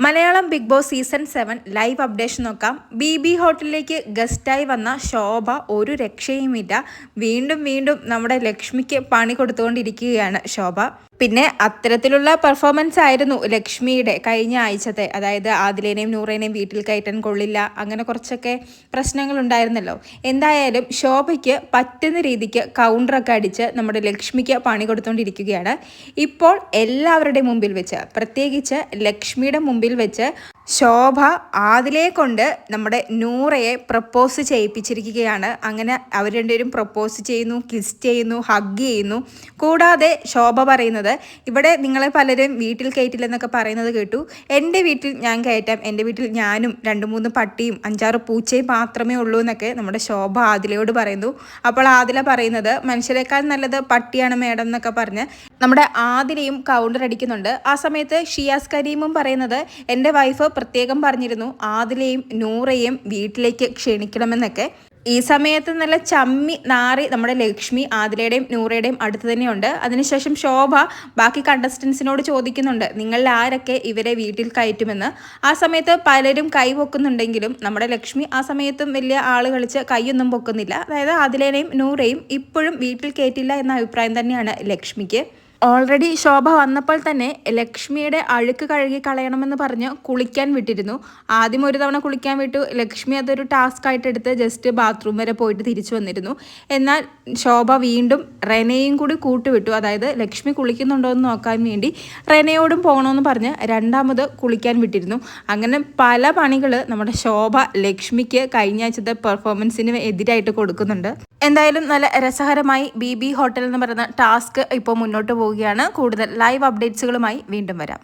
Malayalam Bigg Boss season 7 live updation നോക്കാം. B ഹോട്ടലിലേക്ക് ഗസ്റ്റായി വന്ന ശോഭ ഒരു രക്ഷയുമില്ല. വീണ്ടും വീണ്ടും നമ്മുടെ ലക്ഷ്മിക്ക് പണി കൊടുത്തുകൊണ്ടിരിക്കുകയാണ് ശോഭ. പിന്നെ അത്തരത്തിലുള്ള പെർഫോമൻസ് ആയിരുന്നു ലക്ഷ്മിയുടെ കഴിഞ്ഞ ആഴ്ചത്തെ. അതായത് ആദിലേനെയും നൂറേനെയും വീട്ടിൽ കയറ്റാൻ കൊള്ളില്ല, അങ്ങനെ കുറച്ചൊക്കെ പ്രശ്നങ്ങൾ ഉണ്ടായിരുന്നല്ലോ. എന്തായാലും ശോഭയ്ക്ക് പറ്റുന്ന രീതിക്ക് കൗണ്ടറൊക്കെ അടിച്ച് നമ്മുടെ ലക്ഷ്മിക്ക് പണി കൊടുത്തുകൊണ്ടിരിക്കുകയാണ്. ഇപ്പോൾ എല്ലാവരുടെയും മുമ്പിൽ വെച്ച്, പ്രത്യേകിച്ച് ലക്ഷ്മിയുടെ മുമ്പിൽ വെച്ച് ശോഭ ആദിലെ കൊണ്ട് നമ്മുടെ നൂറയെ പ്രപ്പോസ് ചെയ്യിപ്പിച്ചിരിക്കുകയാണ്. അങ്ങനെ അവർ രണ്ടുപേരും പ്രപ്പോസ് ചെയ്യുന്നു, കിസ് ചെയ്യുന്നു, ഹഗ് ചെയ്യുന്നു. കൂടാതെ ശോഭ പറയുന്നത്, ഇവിടെ നിങ്ങളെ പലരും വീട്ടിൽ കയറ്റില്ലെന്നൊക്കെ പറയുന്നത് കേട്ടു. എൻ്റെ വീട്ടിൽ ഞാൻ കയറ്റാം, എൻ്റെ വീട്ടിൽ ഞാനും 2-3 പട്ടിയും 5-6 പൂച്ചയും മാത്രമേ ഉള്ളൂ എന്നൊക്കെ നമ്മുടെ ശോഭ ആദിലയോട് പറയുന്നു. അപ്പോൾ ആദില പറയുന്നത്, മനുഷ്യരെക്കാൾ നല്ലത് പട്ടിയാണ് മേഡം എന്നൊക്കെ പറഞ്ഞ് നമ്മുടെ ആദിലയും കൗണ്ടർ അടിക്കുന്നുണ്ട്. ആ സമയത്ത് ഷിയാസ് കരീമും പറയുന്നത്, എൻ്റെ വൈഫ് പ്രത്യേകം പറഞ്ഞിരുന്നു ആദിലയും നൂറയും വീട്ടിലേക്ക് ക്ഷണിക്കണമെന്നൊക്കെ. ഈ സമയത്ത് നല്ല ചമ്മി നാറി നമ്മുടെ ലക്ഷ്മി ആദിലയുടെയും നൂറയുടെയും അടുത്ത് തന്നെയുണ്ട്. അതിനുശേഷം ശോഭ ബാക്കി കണ്ടസ്റ്റൻസിനോട് ചോദിക്കുന്നുണ്ട്, നിങ്ങളിൽ ആരൊക്കെ ഇവരെ വീട്ടിൽ കയറ്റുമെന്ന്. ആ സമയത്ത് പലരും കൈ പൊക്കുന്നുണ്ടെങ്കിലും നമ്മുടെ ലക്ഷ്മി ആ സമയത്തും വലിയ ആള് കളിച്ച് കൈയൊന്നും പൊക്കുന്നില്ല. അതായത് ആദിലേനെയും നൂറയും ഇപ്പോഴും വീട്ടിൽ കയറ്റില്ല എന്ന അഭിപ്രായം തന്നെയാണ് ലക്ഷ്മിക്ക്. ഓൾറെഡി ശോഭ വന്നപ്പോൾ തന്നെ ലക്ഷ്മിയുടെ അഴുക്ക് കഴുകി കളയണമെന്ന് പറഞ്ഞ് കുളിക്കാൻ വിട്ടിരുന്നു. ആദ്യം ഒരു തവണ കുളിക്കാൻ വിട്ടു. ലക്ഷ്മി അതൊരു ടാസ്ക് ആയിട്ട് എടുത്ത് ജസ്റ്റ് ബാത്റൂം വരെ പോയിട്ട് തിരിച്ചു വന്നിരുന്നു. എന്നാൽ ശോഭ വീണ്ടും റെനയും കൂടി കൂട്ടുവിട്ടു. അതായത് ലക്ഷ്മി കുളിക്കുന്നുണ്ടോ എന്ന് നോക്കാൻ വേണ്ടി റെനയോടും പോകണമെന്ന് പറഞ്ഞ് രണ്ടാമത് കുളിക്കാൻ വിട്ടിരുന്നു. അങ്ങനെ പല പണികൾ നമ്മുടെ ശോഭ ലക്ഷ്മിക്ക് കഴിഞ്ഞ ആഴ്ചത്തെ പെർഫോമൻസിന് എതിരായിട്ട് കൊടുക്കുന്നുണ്ട്. എന്തായാലും നല്ല രസകരമായി ബി ഹോട്ടൽ എന്ന് പറയുന്ന ടാസ്ക് ഇപ്പോൾ മുന്നോട്ട് പോവുകയാണ്. കൂടുതൽ ലൈവ് അപ്ഡേറ്റ്സുകളുമായി വീണ്ടും വരാം.